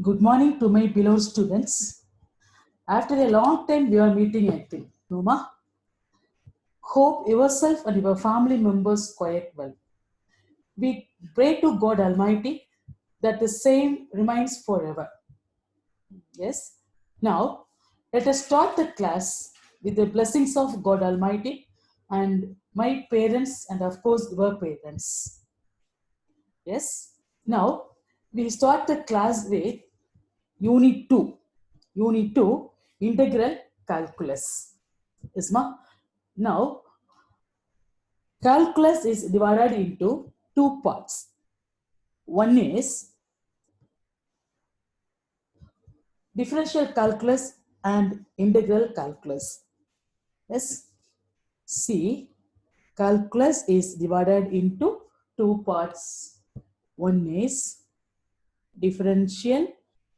Good morning to my beloved students. After a long time, we are meeting again. Numa, hope yourself and your family members quite well. We pray to God Almighty that the same remains forever. Yes. Now, let us start the class with the blessings of God Almighty and my parents and of course your parents. Yes. Now, we start the class with Unit 2. Unit 2, Integral Calculus. Isma? Now, calculus is divided into two parts. One is differential calculus and integral calculus. Yes. See, calculus is divided into two parts. One is differential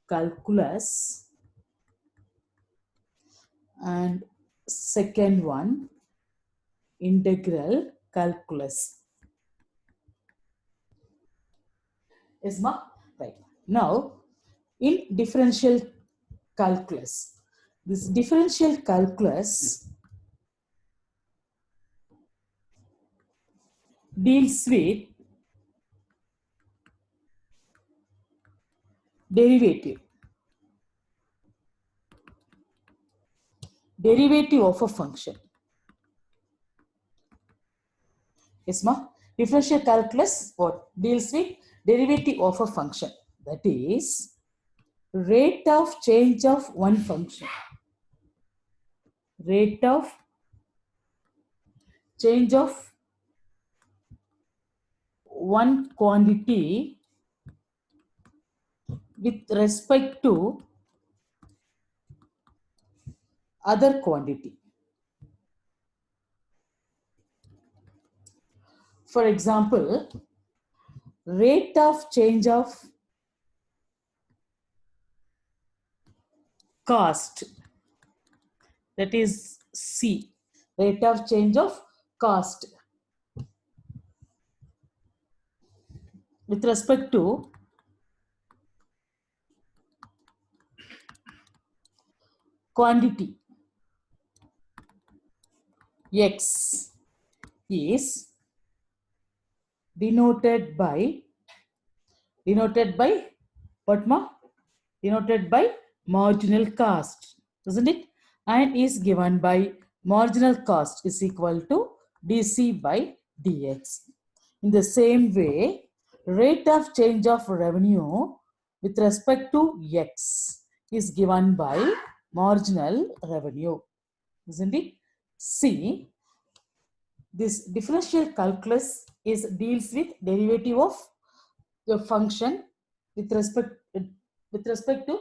calculus and second one integral calculus. Is ma? Right. Now, in differential calculus, this differential calculus deals with derivative. Derivative of a function. Yes, ma? Differential calculus what deals with derivative of a function. That is rate of change of one function. Rate of change of one quantity with respect to other quantity. For example, rate of change of cost, that is C, rate of change of cost with respect to quantity X is denoted by what ma? Denoted by marginal cost, isn't it? And is given by marginal cost is equal to dc by dx. In the same way, rate of change of revenue with respect to x is given by marginal revenue, isn't it? See, this differential calculus is deals with derivative of the function with respect to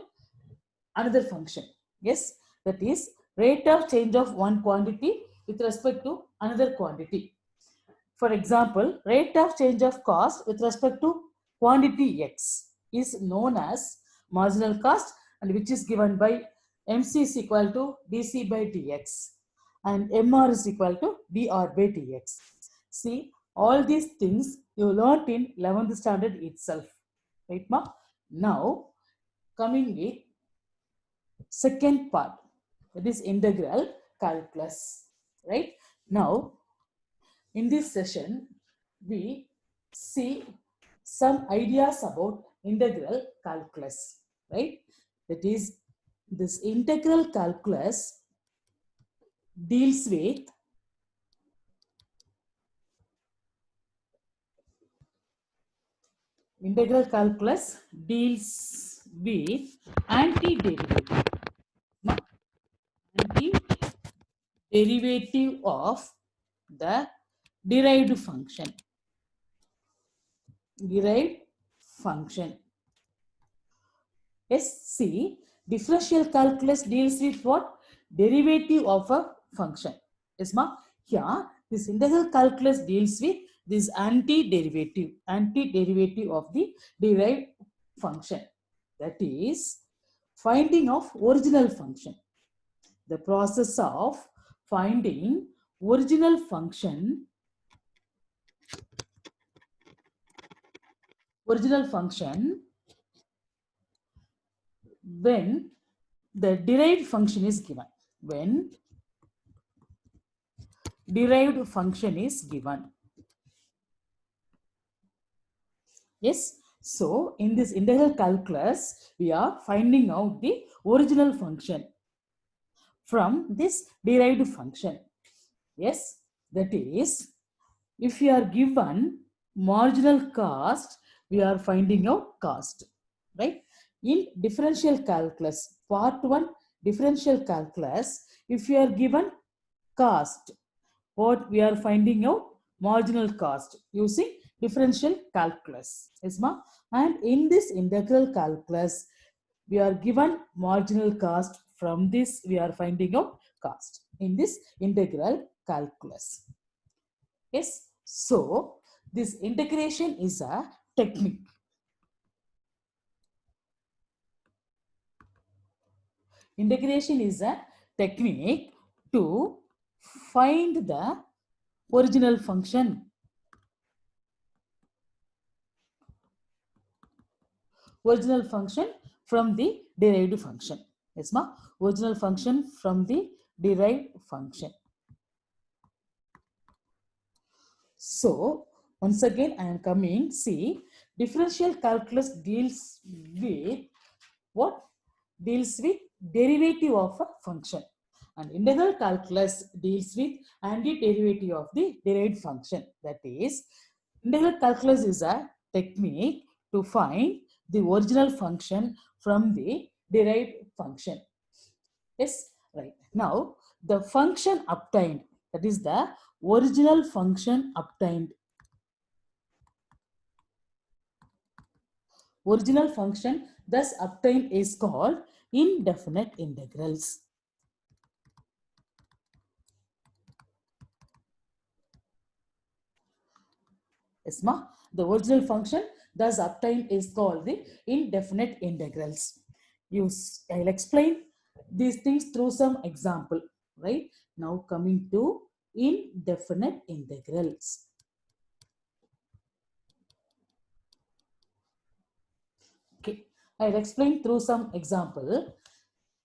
another function. Yes, that is rate of change of one quantity with respect to another quantity. For example, rate of change of cost with respect to quantity X is known as marginal cost, and which is given by MC is equal to dC by dx and MR is equal to dR by dx. See, all these things you learned in 11th standard itself. Right, ma? Now, coming with second part, that is integral calculus. Right? Now, in this session, we see some ideas about integral calculus, right? That is, this integral calculus deals with antiderivative. Antiderivative of the derived function. Derived function. Yes, see, differential calculus deals with what? Derivative of a function. Yes, ma? Here, this integral calculus deals with this antiderivative of the derived function. That is, finding of original function. The process of finding original function when the derived function is given. When derived function is given. Yes. So in this integral calculus, we are finding out the original function from this derived function. Yes, that is, if we are given marginal cost, we are finding out cost, right? In differential calculus, part 1 differential calculus, if we are given cost, what we are finding out? Marginal cost using differential calculus. Yes, ma? And in this integral calculus, we are given marginal cost. From this, we are finding out cost in this integral calculus. Yes. So, this integration is a technique. Integration is a technique to find the original function. Original function from the derived function. Yes, ma? Original function from the derived function. So, once again, I am coming. See, differential calculus deals with what? Deals with derivative of a function. And integral calculus deals with antiderivative of the derived function. That is, integral calculus is a technique to find the original function from the derived function. Yes, right. Now, the function obtained, that is the original function obtained. Original function thus obtained is called indefinite integrals. Yes, ma? The original function thus obtained is called the indefinite integrals. I'll explain these things through some example. Right? Now coming to indefinite integrals. Okay, I'll explain through some example.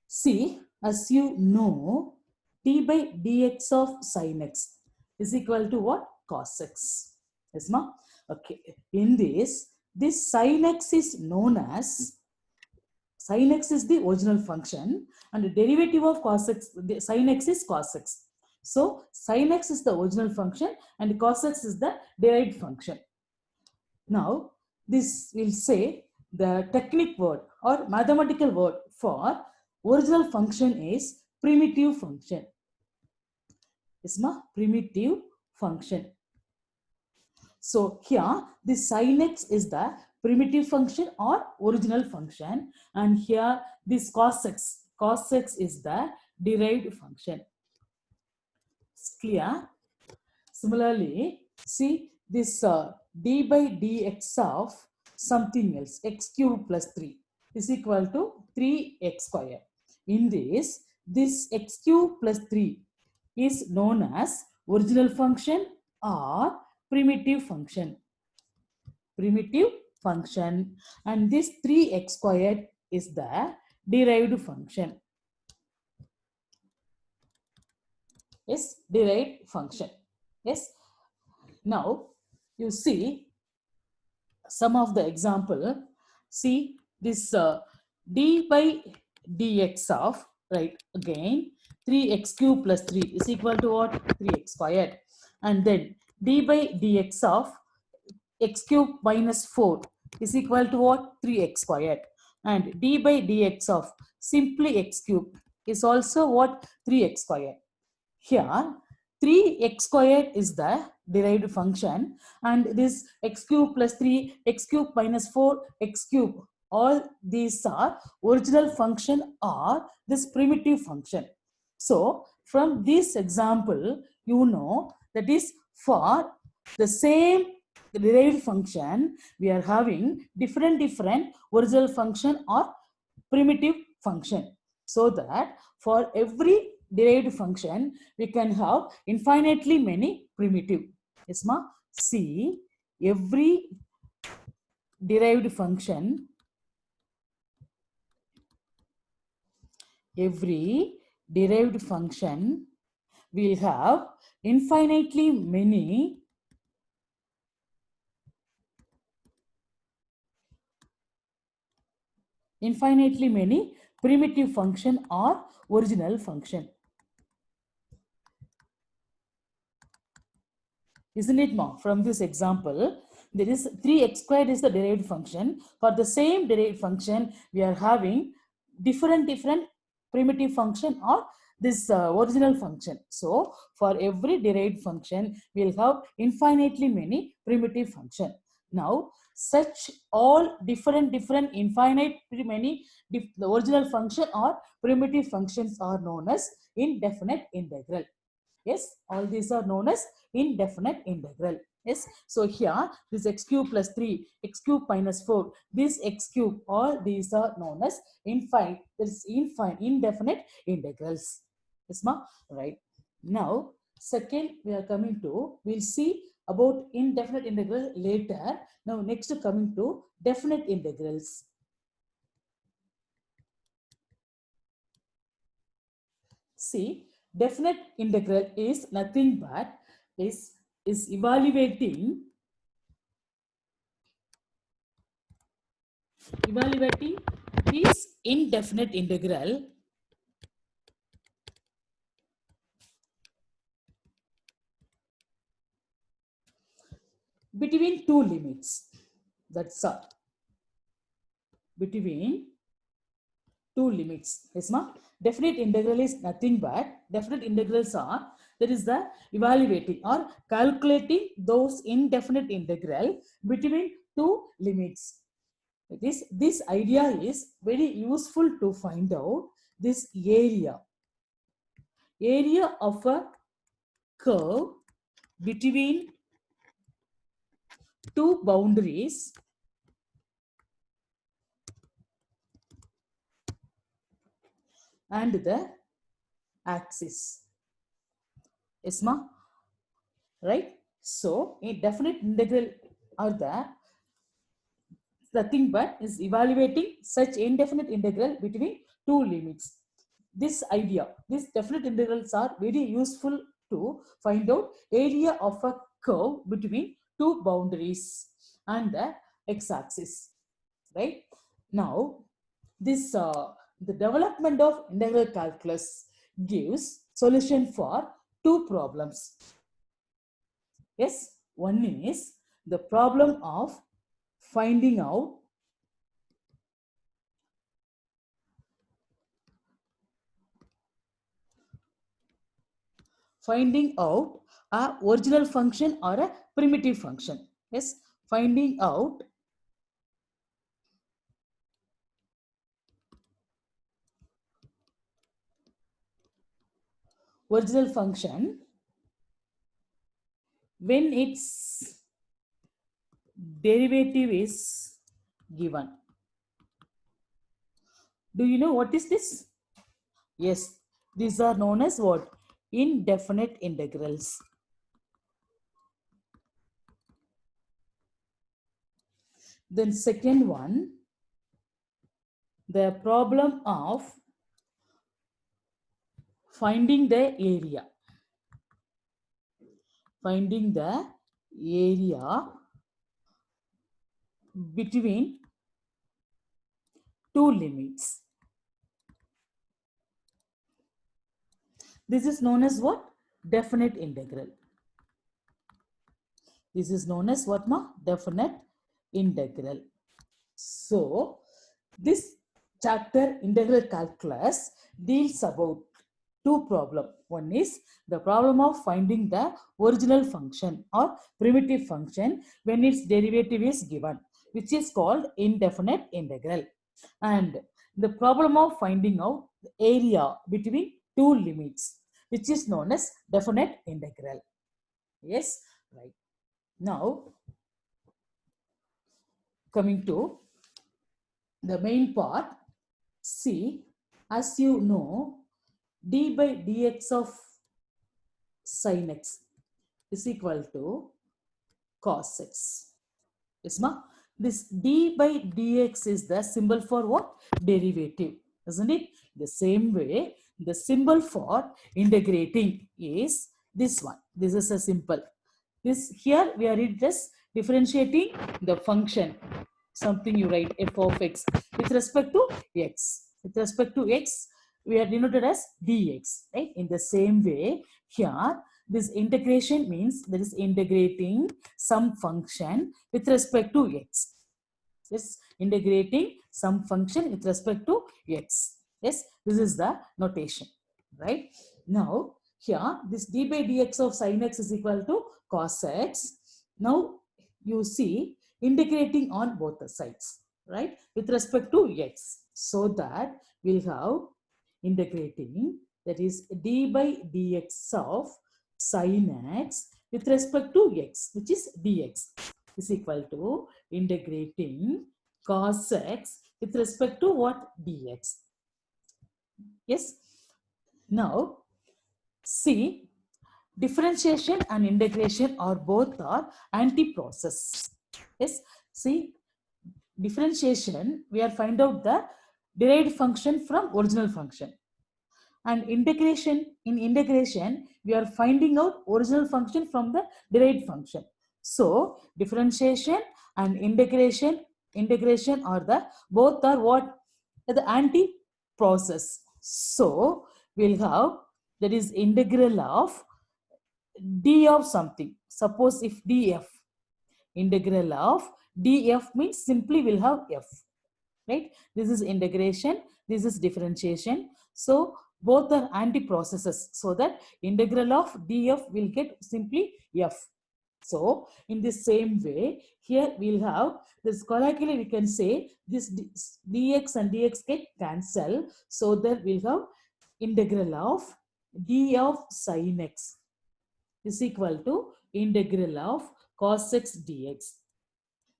See, as you know, d by dx of sin x is equal to what? Cos x. Yes, ma? Okay. In this sin x is known as, sin x is the original function and the derivative of cos x, sin x is cos x. So, sin x is the original function and cos x is the derived function. Now, this will say the technique word or mathematical word for original function is primitive function. Is ma primitive function. So here this sin x is the primitive function or original function, and here this cos x is the derived function. It's clear? Similarly, see this d by dx of something else, x cube plus 3 is equal to 3x square. In this x cube plus 3 is known as original function or primitive function. Primitive function, and this 3x squared is the derived function. Yes, derived function. Yes. Now, you see some of the example. See this d by dx of, right, again 3x cube plus 3 is equal to what? 3x squared. And then d by dx of x cube minus 4 is equal to what? 3x squared. And d by dx of simply x cube is also what? 3x squared. Here, 3x squared is the derived function, and this x cube plus 3, x cube minus 4, x cube, all these are original function or this primitive function. So, from this example, you know that is for the same derived function, we are having different original function or primitive function. So that for every derived function, we can have infinitely many primitive. Yes, ma? See, every derived function every derived function will have infinitely many primitive function or original function. Isn't it, mom? From this example, there is 3x squared is the derived function. For the same derived function, we are having different primitive function or this original function. So for every derived function, we'll have infinitely many primitive function. Now, such all different infinite many the original function or primitive functions are known as indefinite integral. Yes, all these are known as indefinite integral. Yes, so here this x cube plus 3, x cube minus 4, this x cube, all these are known as indefinite integrals. Yes, ma? Right. Now, second we are coming to, we'll see about indefinite integral later. Now, next coming to definite integrals. See, definite integral is nothing but is evaluating this indefinite integral between two limits. That's all. Between two limits. Yes, ma? Definite integral is nothing but definite integrals are that is the evaluating or calculating those indefinite integral between two limits. This idea is very useful to find out this area of a curve between two boundaries and the axis. Yes, ma? Right? So, a definite integral are the nothing but is evaluating such indefinite integral between two limits. This idea, these definite integrals are very useful to find out area of a curve between two boundaries and the x-axis. Right? Now, this the development of integral calculus gives solution for two problems. Yes, one is the problem of finding out a original function or a primitive function. Yes, finding out original function when its derivative is given. Do you know what is this? Yes, these are known as what? Indefinite integrals. Then second one, the problem of finding the area. Finding the area between two limits. This is known as what? Definite integral. This is known as what, ma? Definite integral. So, this chapter integral calculus deals about two problems. One is the problem of finding the original function or primitive function when its derivative is given, which is called indefinite integral. And the problem of finding out the area between two limits, which is known as definite integral. Yes, right. Now, coming to the main part, see, as you know, d by dx of sin x is equal to cos x. Yes, ma? This d by dx is the symbol for what? Derivative. isn't it? The same way, the symbol for integrating is this one. This is a simple. This here we are just differentiating the function. Something you write f of x with respect to x. With respect to x, we are denoted as dx. Right? In the same way, here this integration means that is integrating some function with respect to x. Yes, integrating some function with respect to x. Yes, this is the notation, right? Now, here, this d by dx of sin x is equal to cos x. Now, you see, integrating on both the sides, right? With respect to x. So that we'll have integrating, that is d by dx of sin x with respect to x, which is dx, is equal to integrating cos x with respect to what? Dx. Yes. Now, see, differentiation and integration are both are anti-process. Yes. See, differentiation, we are find out the derived function from original function. And integration, in integration, we are finding out original function from the derived function. So differentiation and integration are the both are what? The anti process. So we'll have, that is integral of d of something. Suppose if df, integral of df means simply we'll have f, right? This is integration, this is differentiation. So both are anti-processes, so that integral of df will get simply f. So in the same way, here we'll have this, colloquially we can say this dx and dx get cancel, so that we'll have integral of d of sin x is equal to integral of cos x dx.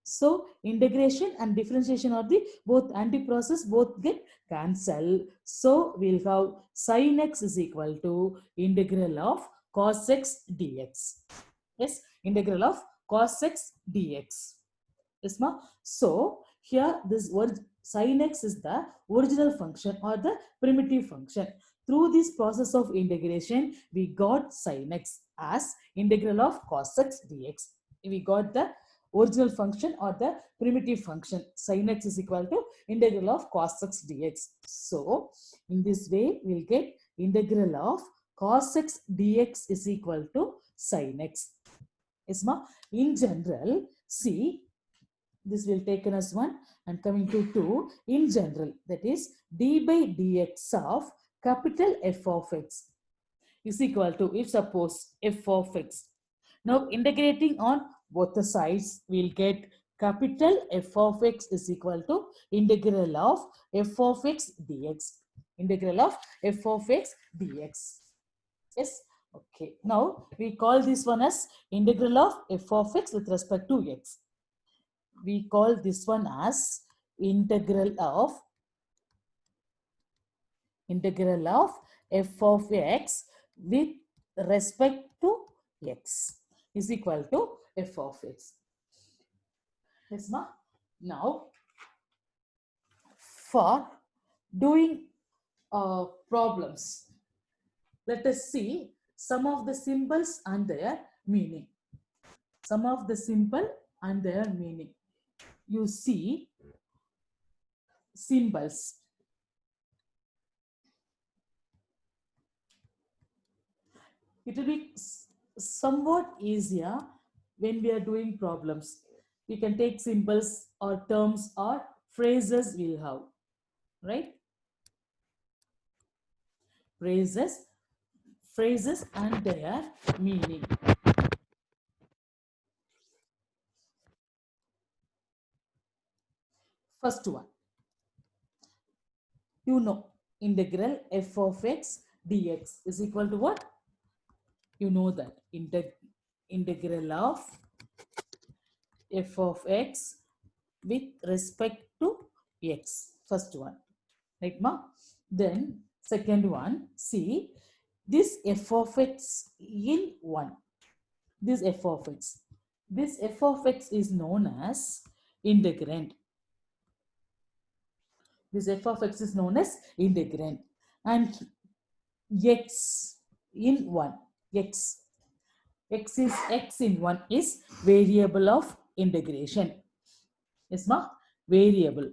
So integration and differentiation are the both anti-process, both get cancelled. So we'll have sin x is equal to integral of cos x dx. Yes, integral of cos x dx. Yes, ma? So here this word sin x is the original function or the primitive function. Through this process of integration, we got sin x as integral of cos x dx. We got the original function or the primitive function. Sin x is equal to integral of cos x dx. So in this way, we'll get integral of cos x dx is equal to sin x. Yes, ma? In general, see, this will taken as 1 and coming to 2. In general, that is d by dx of capital F of x is equal to, if suppose f of x. Now integrating on both the sides, we'll get capital F of x is equal to integral of f of x dx. Integral of f of x dx. Yes. Okay. Now we call this one as integral of f of x with respect to x. We call this one as integral of f of x with respect to x is equal to f of x. Yes, ma? Now, for doing problems, let us see some of the symbols and their meaning. Some of the symbol and their meaning. You see symbols. It will be somewhat easier when we are doing problems. We can take symbols or terms or phrases we'll have, right? Phrases and their meaning. First one, you know, integral f of x dx is equal to what? You know that integral of f of x with respect to x. First one, right, ma? Then second one, see this f of x in 1. This f of x. This f of x is known as integrand. This f of x is known as integrand. And x in 1, x x in 1 is variable of integration. Is ma variable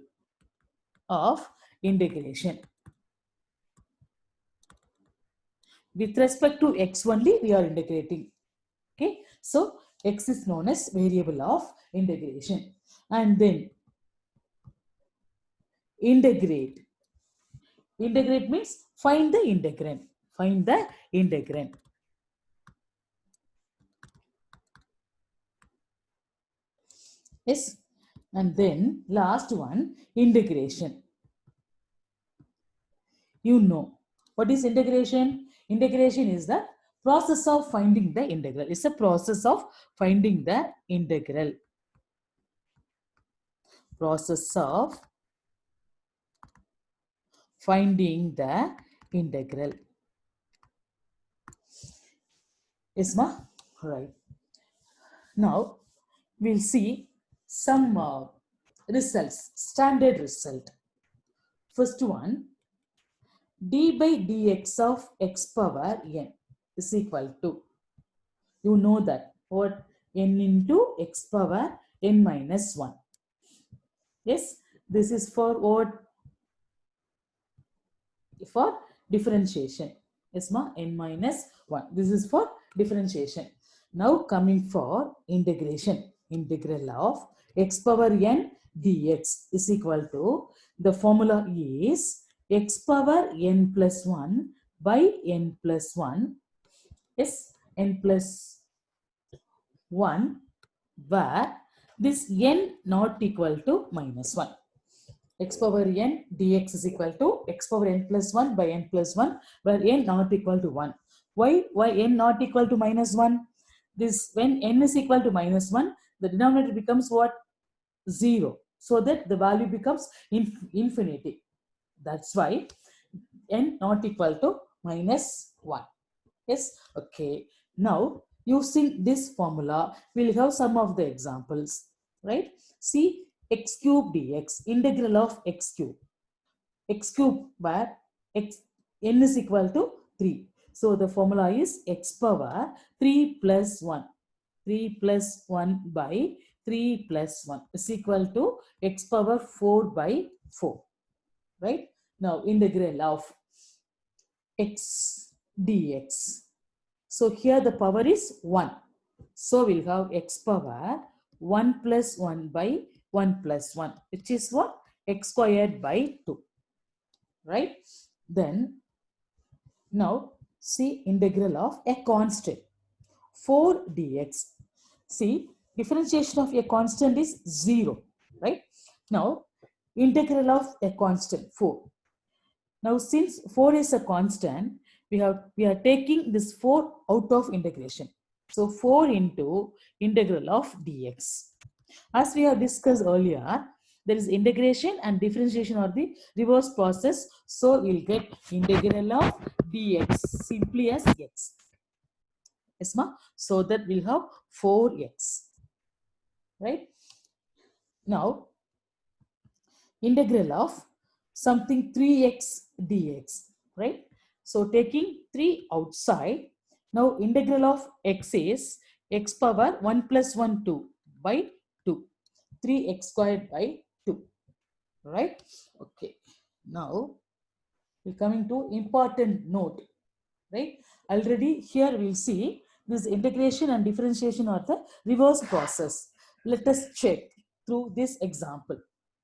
of integration. With respect to x only, we are integrating. Okay, so x is known as variable of integration. And then integrate. Integrate means find the integrand. Find the integrand. Yes. And then last one, integration. You know what is integration? Integration is the process of finding the integral. It's a process of finding the integral. Process of finding the integral. Yes, ma? Right. Now we'll see some results, standard result. First one, d by dx of x power n is equal to, you know that, what, n into x power n minus 1. Yes, this is for what? For differentiation. Yes, ma, n minus 1. This is for differentiation. Now coming for integration. Integral of x power n dx is equal to, the formula is x power n plus 1 by n plus 1. Yes, n plus 1, where this n not equal to minus 1. X power n dx is equal to x power n plus 1 by n plus 1, where n not equal to 1. Why n not equal to minus 1? This, when n is equal to minus 1, the denominator becomes what? 0. So that the value becomes infinity. That's why n not equal to minus 1. Yes, okay. Now, using this formula, we'll have some of the examples, right? See, x cube dx, integral of x cube. X cube where n is equal to 3. So, the formula is x power 3 plus 1. 3 plus 1 by 3 plus 1 is equal to x power 4 by 4, right? Now, integral of x dx. So here the power is 1. So we'll have x power 1 plus 1 by 1 plus 1, which is what? X squared by 2. Right? Then, now see integral of a constant. 4 dx. See, differentiation of a constant is 0. Right? Now, integral of a constant 4. Now, since 4 is a constant, we are taking this 4 out of integration. So 4 into integral of dx. As we have discussed earlier, there is integration and differentiation are the reverse process. So we'll get integral of dx simply as x. Yes, ma? So that we'll have 4x. Right? Now, integral of something 3x dx, right? So taking 3 outside, now integral of x is x power 1 plus 1 2 by 2, 3x squared by 2, right? Okay, now we're coming to important note, right? Already here we'll see this integration and differentiation are the reverse process. Let us check through this example,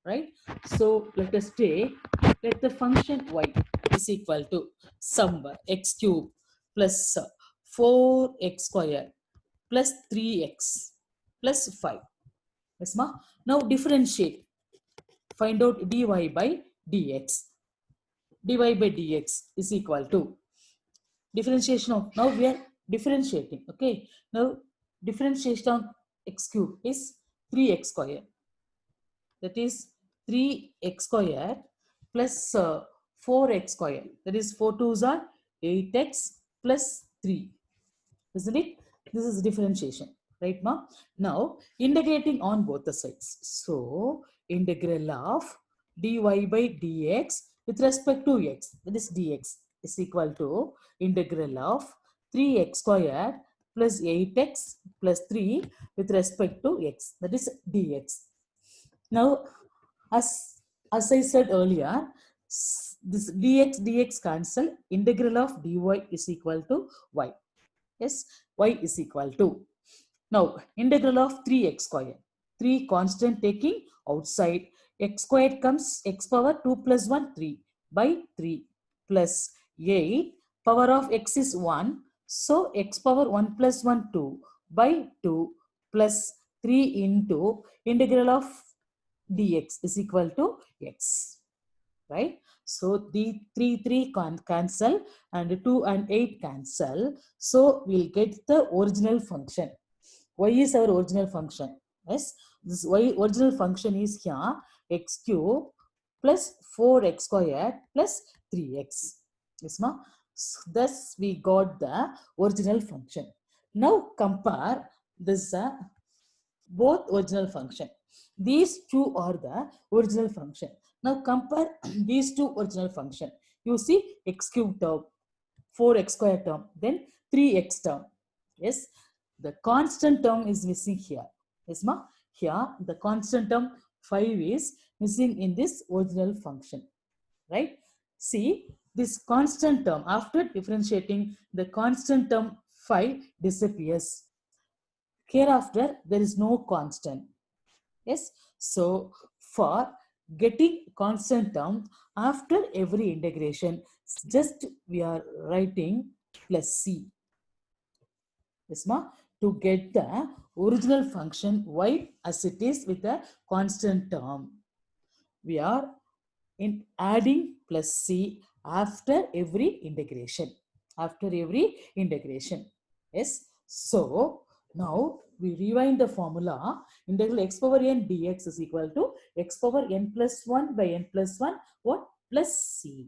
right? So let us take, let the function y is equal to somewhere x cube plus 4x square plus 3x plus 5. Yes, ma? Now differentiate. Find out dy by dx. dy by dx is equal to differentiation of, now we are differentiating. Okay, now differentiation of x cube is 3x square, that is 3x square plus 4x square, that is 4 2s are 8x plus 3, isn't it? This is differentiation, right, ma? Now integrating on both the sides. So integral of dy by dx with respect to x, that is dx, is equal to integral of 3x squared plus 8x plus 3 with respect to x, that is dx. Now, as I said earlier, this dx cancel, integral of dy is equal to y. Yes, y is equal to. Now, integral of 3x squared. 3 constant taking outside. X squared comes x power 2 plus 1, 3 by 3 plus 8. Power of x is 1. So, x power 1 plus 1, 2 by 2 plus 3 into integral of dx is equal to x. Right? So, the 3 cancel and 2 and 8 cancel. So, we'll get the original function. Y is our original function. Yes, this y original function is here x cube plus 4x squared plus 3x. Yes, ma? So thus we got the original function. Now compare this both original function. These two are the original function. Now compare these two original function. You see x cube term, 4x square term, then 3x term. Yes, the constant term is missing here. Yes, ma? Here the constant term 5 is missing in this original function. Right? See, this constant term, after differentiating, the constant term 5 disappears. Hereafter, there is no constant. Yes, so for getting constant term, after every integration, just we are writing plus c. Yes, ma? To get the original function y as it is with a constant term. We are in adding plus c after every integration. After every integration. Yes. So now we rewind the formula. Integral x power n dx is equal to x power n plus 1 by n plus 1 what? Plus c.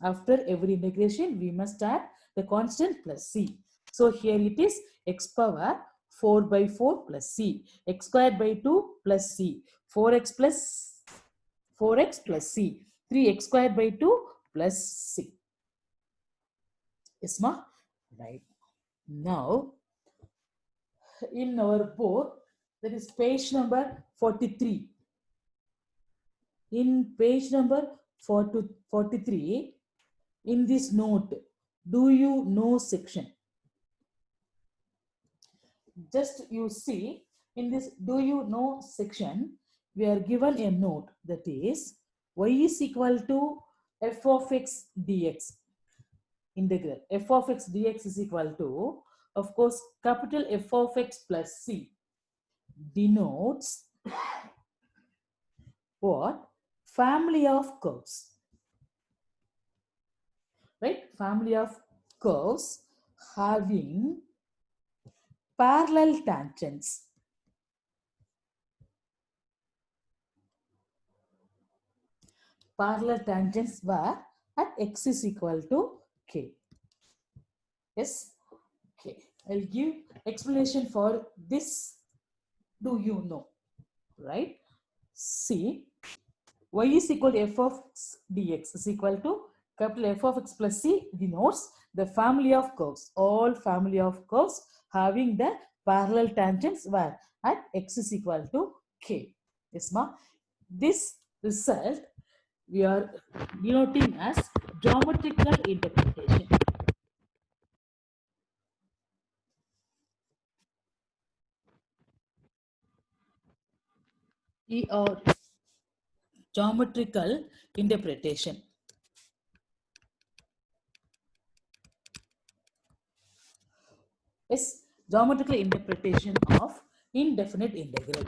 After every integration, we must add the constant plus c. So here it is x power 4 by 4 plus c, x squared by 2 plus c, 4x plus 4x plus c, 3x squared by 2 plus c. Yes, ma? Right. Now, in our book, that is page number 43. In page number 43, in this note, do you know section? Just you see, in this do you know section, we are given a note that is y is equal to f of x dx. Integral f of x dx is equal to, of course, capital F of x plus c denotes what? Family of curves. Right? Family of curves having parallel tangents. Parallel tangents were at x is equal to k. Yes? Okay. I'll give explanation for this. Do you know? Right? See, y is equal to f of x dx is equal to capital F of x plus c denotes the family of curves. All family of curves having the parallel tangents were at x is equal to k. Yes, ma? This result we are denoting as geometrical interpretation. Or geometrical interpretation. Is geometrical interpretation of indefinite integral.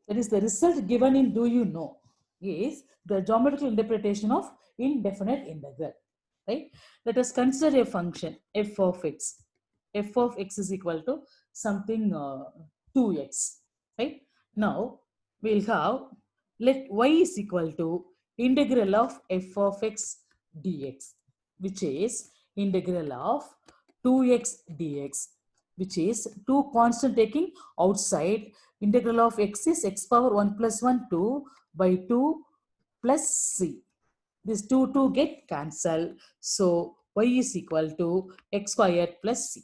That is the result given in do you know is the geometrical interpretation of indefinite integral. Right? Let us consider a function f of x. F of x is equal to something 2x. Right? Now we'll have, let y is equal to integral of f of x dx, which is integral of 2x dx, which is 2 constant taking outside. Integral of x is x power 1 plus 1 2 by 2 plus c. This 2 get cancelled. So y is equal to x squared plus c.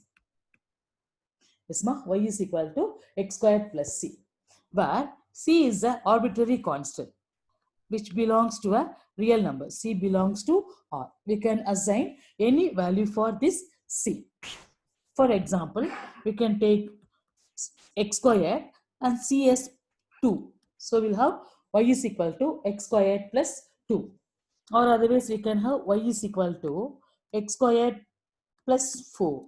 Yes, ma? Y is equal to x squared plus c, where c is an arbitrary constant which belongs to a real number. C belongs to R. We can assign any value for this C. For example, we can take x squared and C as 2. So we'll have y is equal to x squared plus 2. Or otherwise, we can have y is equal to x squared plus 4.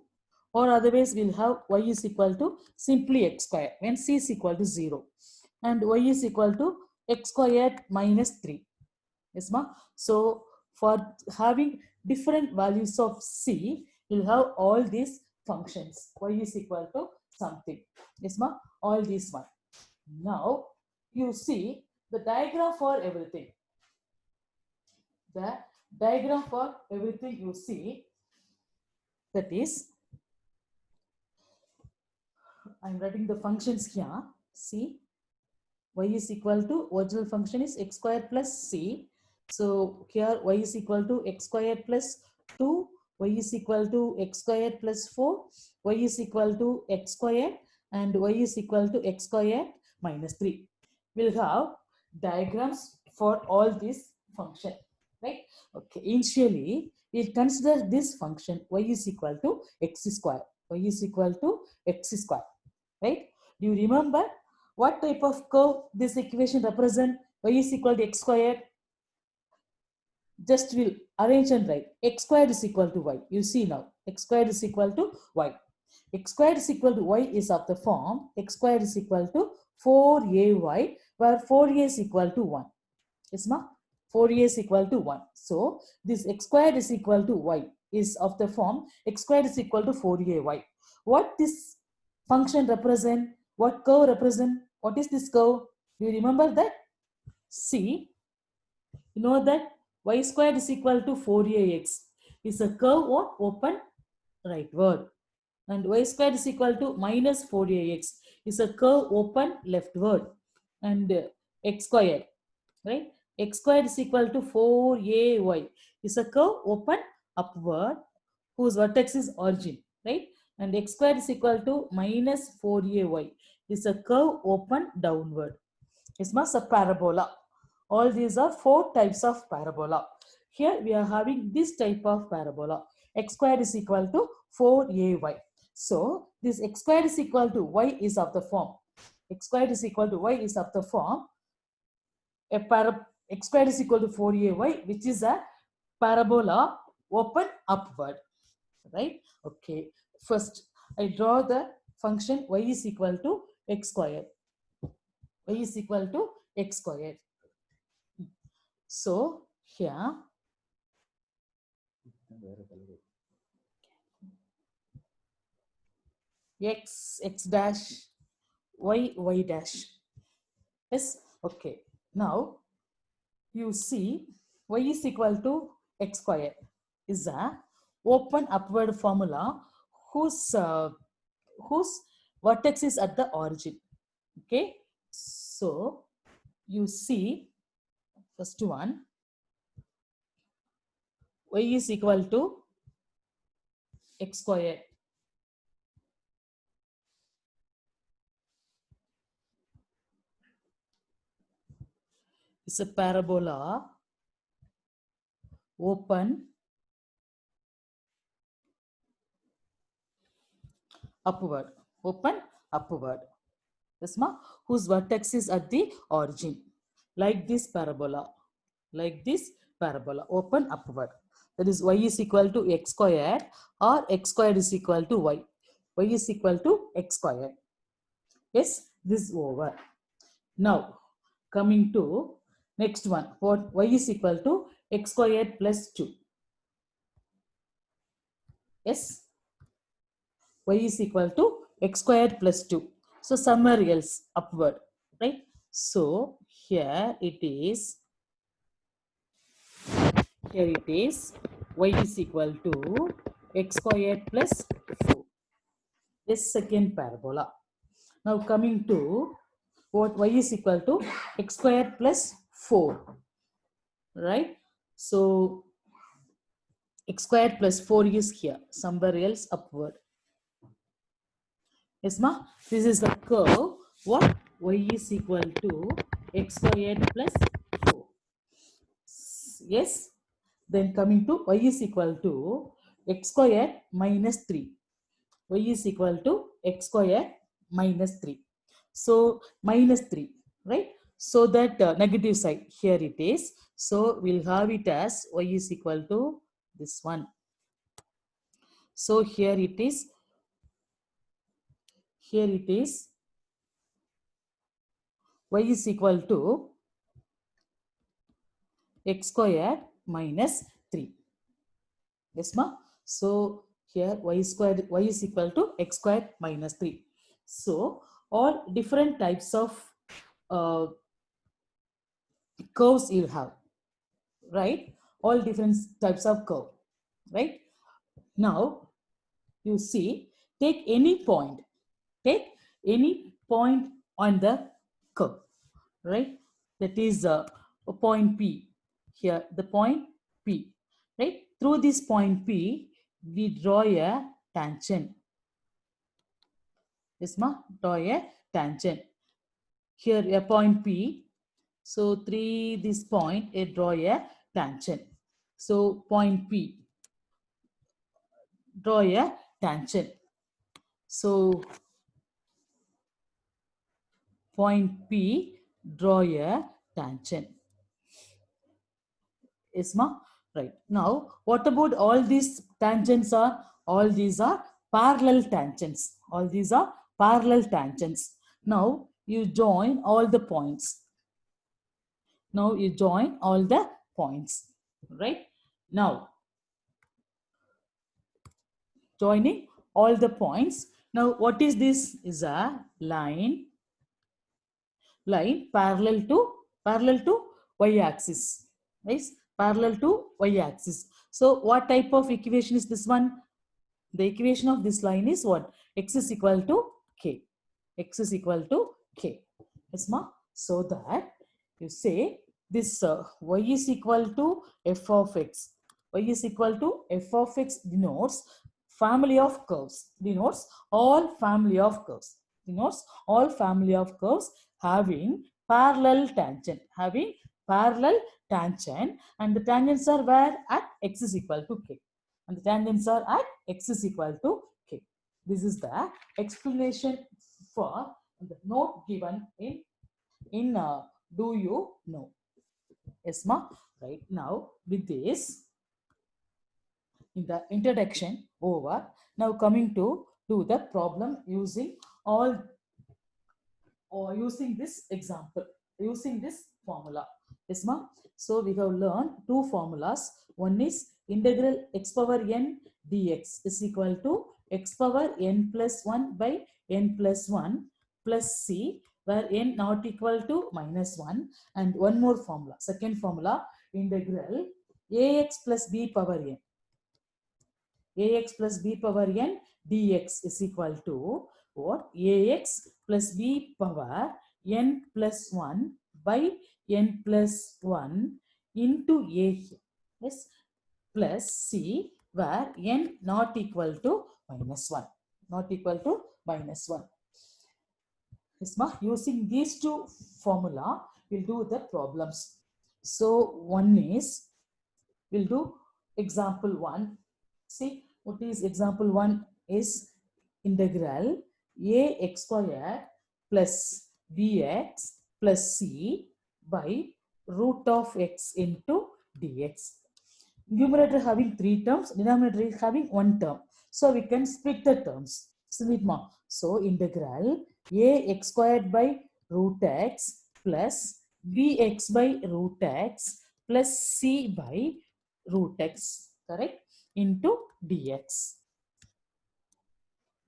Or otherwise, we'll have y is equal to simply x squared when c is equal to 0. And y is equal to x squared minus 3. Yes, ma? So for having different values of c, you'll have all these functions. Y is equal to something. Yes, ma? All these one. Now you see the diagram for everything. The diagram for everything you see, that is, I'm writing the functions here. See, y is equal to, original function is x squared plus c. So here y is equal to x squared plus 2, y is equal to x squared plus 4, y is equal to x squared, and y is equal to x squared minus 3. We'll have diagrams for all these functions, right? Okay, initially we'll consider this function y is equal to x square, y is equal to x square, right? Do you remember what type of curve this equation represent? Y is equal to x squared. Just we'll arrange and write x squared is equal to y. You see now, x squared is equal to y. X squared is equal to y is of the form x squared is equal to 4ay, where 4a is equal to 1. Yes, ma? 4a is equal to 1. So this x squared is equal to y is of the form x squared is equal to 4ay. What this function represent? What curve represent? What is this curve? Do you remember that? See, you know that y squared is equal to 4ax is a curve on open rightward, and y squared is equal to minus 4ax is a curve open leftward, and x squared, right? X squared is equal to 4ay is a curve open upward whose vertex is origin, right? And x squared is equal to minus 4ay is a curve open downward. It's a parabola. All these are 4 types of parabola. Here we are having this type of parabola. X squared is equal to 4ay. So this x squared is equal to y is of the form. X squared is equal to y is of the form. X squared is equal to 4ay, which is a parabola open upward, right? Okay. First, I draw the function y is equal to x squared. Y is equal to x squared. So here x dash y dash. Yes. Okay. Now you see y is equal to x squared is a open upward formula whose vertex is at the origin. Okay. So you see first one, y is equal to x squared. It's a parabola open upward, open upward. Yes, ma? Whose vertex is at the origin, like this parabola, open upward. That is y is equal to x squared, or x squared is equal to y. Y is equal to x squared. Yes, this is over. Now coming to next one, what y is equal to x squared plus 2. Yes, y is equal to x squared plus 2. So somewhere else upward, right? So here it is y is equal to x squared plus 4. This second parabola. Now coming to what y is equal to x squared plus 4, right? So x squared plus 4 is here, somewhere else upward. Yes, ma? This is the curve. What? Y is equal to x squared plus 4. Yes? Then coming to y is equal to x squared minus 3. Y is equal to x squared minus 3. So minus 3, right? So that negative side, here it is. So we'll have it as y is equal to this one. So here it is. Here it is. Y is equal to x squared minus 3. Yes, ma? So here y squared, y is equal to x squared minus 3. So all different types of uh, curves you have, right? All different types of curve, right? Now you see, take any point on the curve, right? That is a point P. Here the point P, right? Through this point P, we draw a tangent. Yes, ma? Draw a tangent. Here a point P. So through this point, it draw a tangent. So point P, draw a tangent. So point P, draw a tangent. Is ma? Right. Now, what about all these tangents are? All these are parallel tangents. All these are parallel tangents. Now, you join all the points. Now, you join all the points. Right? Now, joining all the points. Now, what is this? Is a line parallel to y-axis, right? Parallel to y-axis. So what type of equation is this one? The equation of this line is what? X is equal to k. X is equal to k. Yes, ma? So that you say this y is equal to f of x. Y is equal to f of x denotes family of curves. Denotes all family of curves. Denotes all family of curves having parallel tangent. Having parallel tangent, and the tangents are where? At x is equal to k. And the tangents are at x is equal to k. This is the explanation for the note given in do you know? Yes, ma? Right. Now with this, in the introduction over, now coming to do the problem using all, or using this example, using this formula. Yes, ma? So we have learned two formulas. One is integral x power n dx is equal to x power n plus 1 by n plus 1 plus c, where n not equal to minus 1. And one more formula, second formula, integral ax plus b power n. Ax plus b power n dx is equal to what? Ax plus b power n plus 1 by n plus 1 into a, yes, plus c, where n not equal to minus 1. Not equal to minus 1. Yes, ma? Using these two formula, we'll do the problems. So one is, we'll do example 1. See, what is example 1 is integral ax squared plus bx plus c by root of x into dx. Numerator having 3 terms, denominator is having 1 term. So we can split the terms. So integral ax squared by root x plus bx by root x plus c by root x, correct, into dx.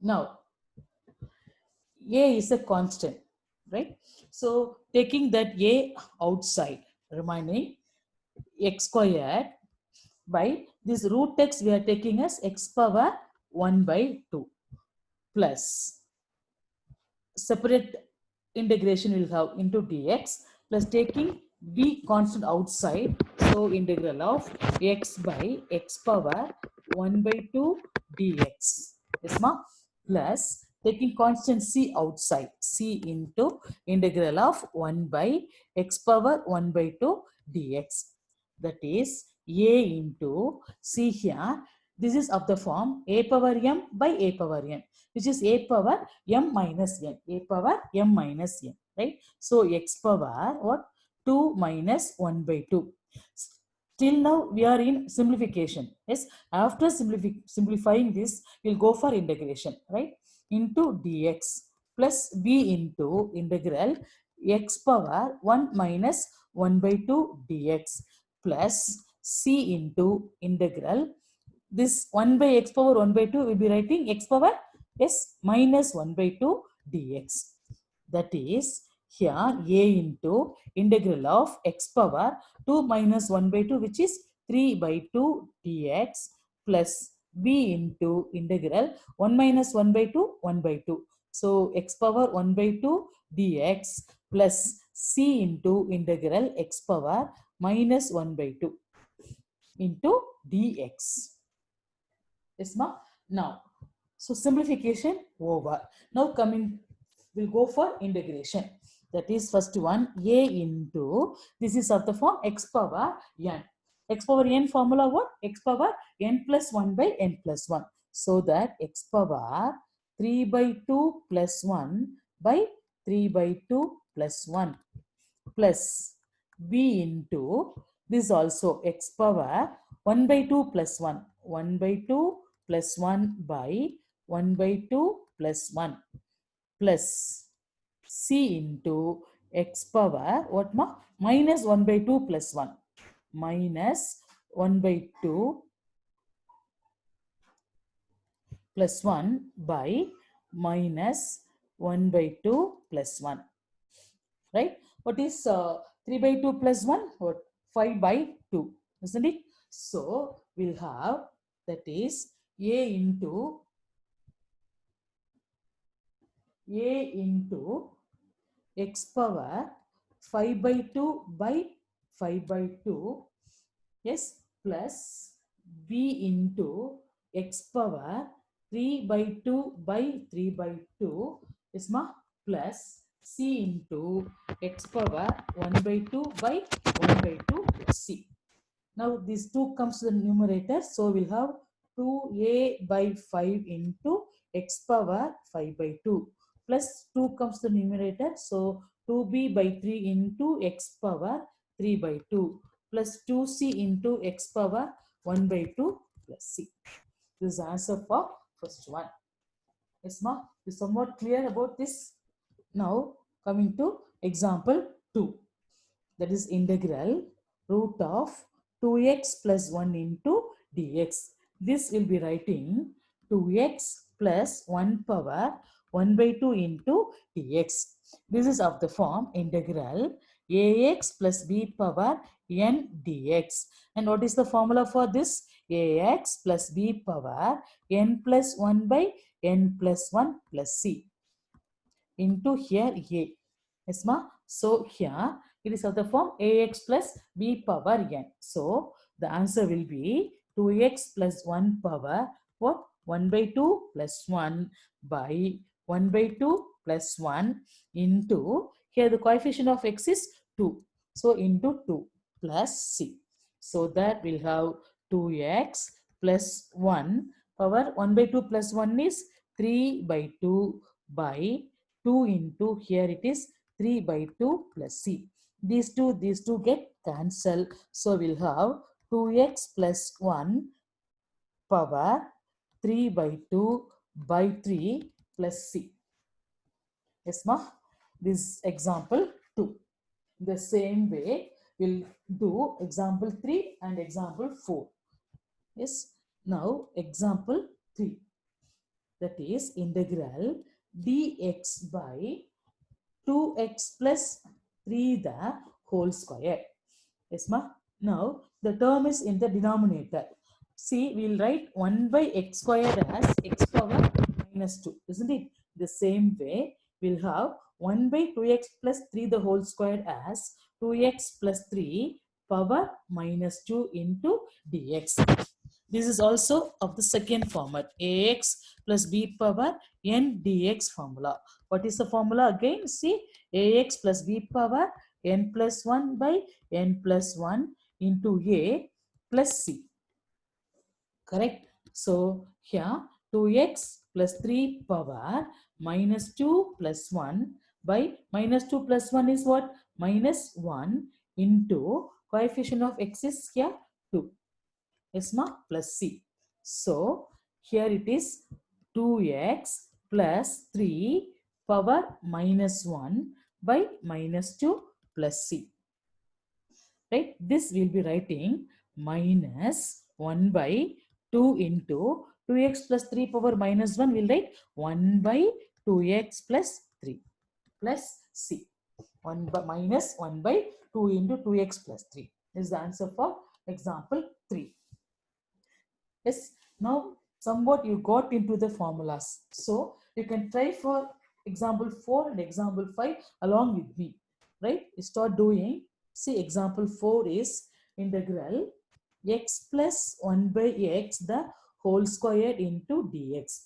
Now, a is a constant, right? So taking that a outside, remaining x squared by this root x we are taking as x power 1 by 2 plus separate integration will have into dx plus taking b constant outside, so integral of x by x power 1 by 2 dx, yes ma, plus taking constant c outside, c into integral of 1 by x power 1 by 2 dx, that is a into, see here, this is of the form a power m by a power n, which is a power m minus n, a power m minus n, right? So x power what? 2 minus 1 by 2. Till now we are in simplification. Yes, after simplifying this, we'll go for integration, right? Into dx plus b into integral x power 1 minus 1 by 2 dx plus c into integral this 1 by x power 1 by 2 will be writing x power s minus 1 by 2 dx. That is here a into integral of x power 2 minus 1 by 2, which is 3 by 2 dx plus b into integral 1 minus 1 by 2 1 by 2. So x power 1 by 2 dx plus c into integral x power minus 1 by 2 into dx. Yes, ma? Now, so simplification over. Now coming, we'll go for integration. That is first one, a into, this is of the form x power n. X power n formula what? X power n plus 1 by n plus 1. So that x power 3 by 2 plus 1 by 3 by 2 plus 1 plus b into this also x power 1 by 2 plus 1, 1 by 2 plus 1 by 1 by 2 plus 1 plus c into x power what ma? Minus 1 by 2 plus 1 minus 1 by 2 plus 1 by minus 1 by 2 plus 1, right? What is 3 by 2 plus 1? What? 5 by 2, isn't it? So we'll have, that is a into x power 5 by 2 by 5 by 2, yes, plus b into x power 3 by 2 by 3 by 2, is ma, plus c into x power 1 by 2 by 1 by 2 c. Now these 2 comes to the numerator, so we'll have 2a by 5 into x power 5 by 2 plus 2 comes to the numerator, so 2b by 3 into x power 3 by 2 plus 2c into x power 1 by 2 plus c. This is the answer for first one. Yes, ma? Is somewhat clear about this? Now coming to example 2. That is integral root of 2x plus 1 into dx. This will be writing 2x plus 1 power 1 by 2 into dx. This is of the form integral ax plus b power n dx. And what is the formula for this? Ax plus b power n plus 1 by n plus 1 plus c into here a. Yes, ma? So here it is of the form ax plus b power n. So the answer will be 2x plus 1 power what? 1 by 2 plus 1 by 1 by 2 plus 1 into, here the coefficient of x is 2. So into 2 plus c. So that will have 2x plus 1 power 1 by 2 plus 1 is 3 by 2 by 2 into, here it is 3 by 2 plus c. These two get cancelled. So we'll have 2x plus 1 power 3 by 2 by 3 plus c. Yes, ma? This example 2. The same way, we'll do example 3 and example 4. Yes. Now, example 3. That is integral dx by 2x plus 3 the whole square. Yes, ma? Now, the term is in the denominator. See, we'll write 1 by x squared as x power minus 2, isn't it? The same way, we'll have 1 by 2x plus 3 the whole squared as 2x plus 3 power minus 2 into dx. This is also of the second format, ax plus b power n dx formula. What is the formula again? See, ax plus b power n plus 1 by n plus 1 into a plus c. Correct? So here 2x plus 3 power minus 2 plus 1 by minus 2 plus 1 is what? Minus 1 into coefficient of x is here 2. Yes, ma? Plus c. So here it is 2x plus 3 power minus 1 by minus 2 plus c. Right? This will be writing minus 1 by 2 into 2x plus 3 power minus 1 will write 1 by 2x plus 3 plus c. 1 by minus 1 by 2 into 2x plus 3 is the answer for example 3. Yes, now somewhat you got into the formulas. So you can try for example 4 and example 5 along with me. Right? You start doing. See, example 4 is integral x plus 1 by x the whole square into dx.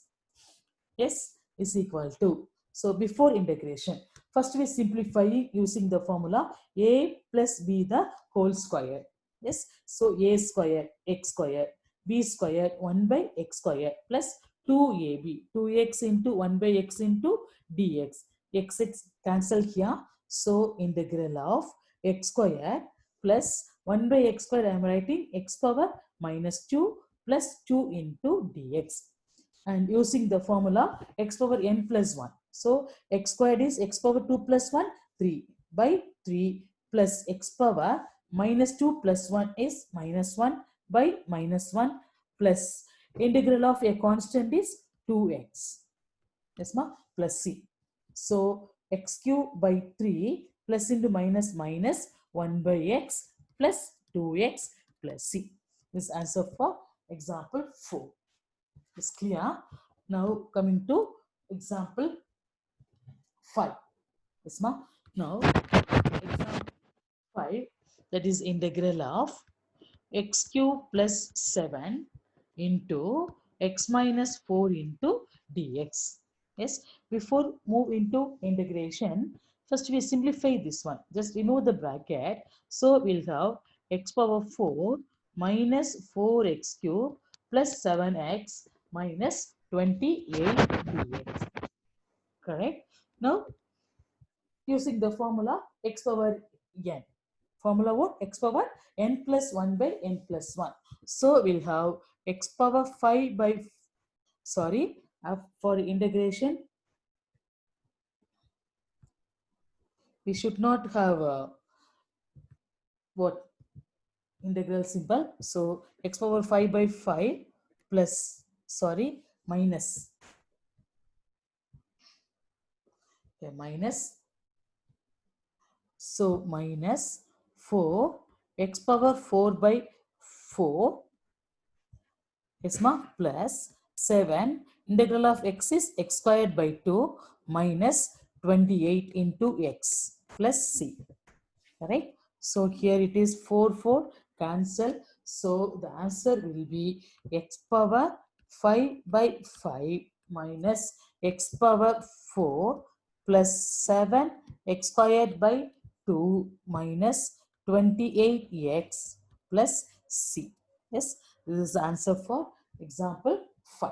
Yes, is equal to. So before integration, first we simplify using the formula a plus b the whole square. Yes, so a square x square b square 1 by x square plus 2ab 2x into 1 by x into dx. X cancel here. So integral of x square plus 1 by x square I am writing x power minus 2 plus 2 into dx. And using the formula x power n plus 1. So x squared is x power 2 plus 1, 3 by 3 plus x power minus 2 plus 1 is minus 1 by minus 1 plus integral of a constant is 2x. Yes, ma? Plus c. So x cube by 3 plus into minus minus 1 by x plus 2x plus c. This answer for example 4. Is clear? Now coming to example 5. Yes, ma? Now example 5, that is integral of x cube plus 7 into x minus 4 into dx. Yes, before move into integration, first we simplify this one. Just remove the bracket. So we'll have x power 4 minus 4x cube plus 7x minus 28 dx. Correct? Now using the formula x power n. Formula what? X power n plus 1 by n plus 1. So we'll have x power 5 by, sorry, for integration, we should not have what? Integral symbol. So x power 5 by 5 plus, sorry, minus. Okay, minus. So minus 4 x power 4 by 4 yes, ma, plus 7 integral of x is x squared by 2 minus 28 into x plus c. Correct? So here it is 4 cancel. So the answer will be x power 5 by 5 minus x power 4 plus 7 x squared by 2 minus 28x plus c. Yes, this is the answer for example 5.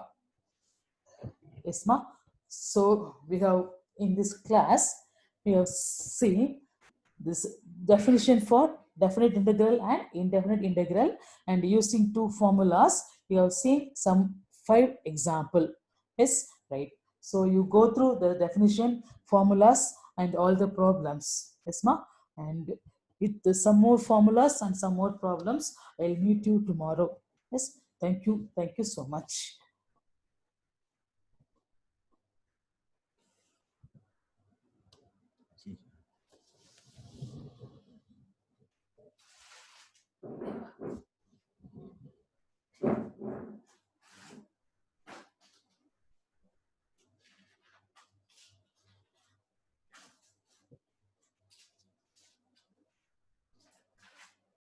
Yes, ma. So we have in this class we have seen this definition for definite integral and indefinite integral, and using two formulas you have seen some 5 example. Yes, right. So you go through the definition, formulas and all the problems. Yes, ma. And with some more formulas and some more problems, I'll meet you tomorrow. Yes, thank you. Thank you so much.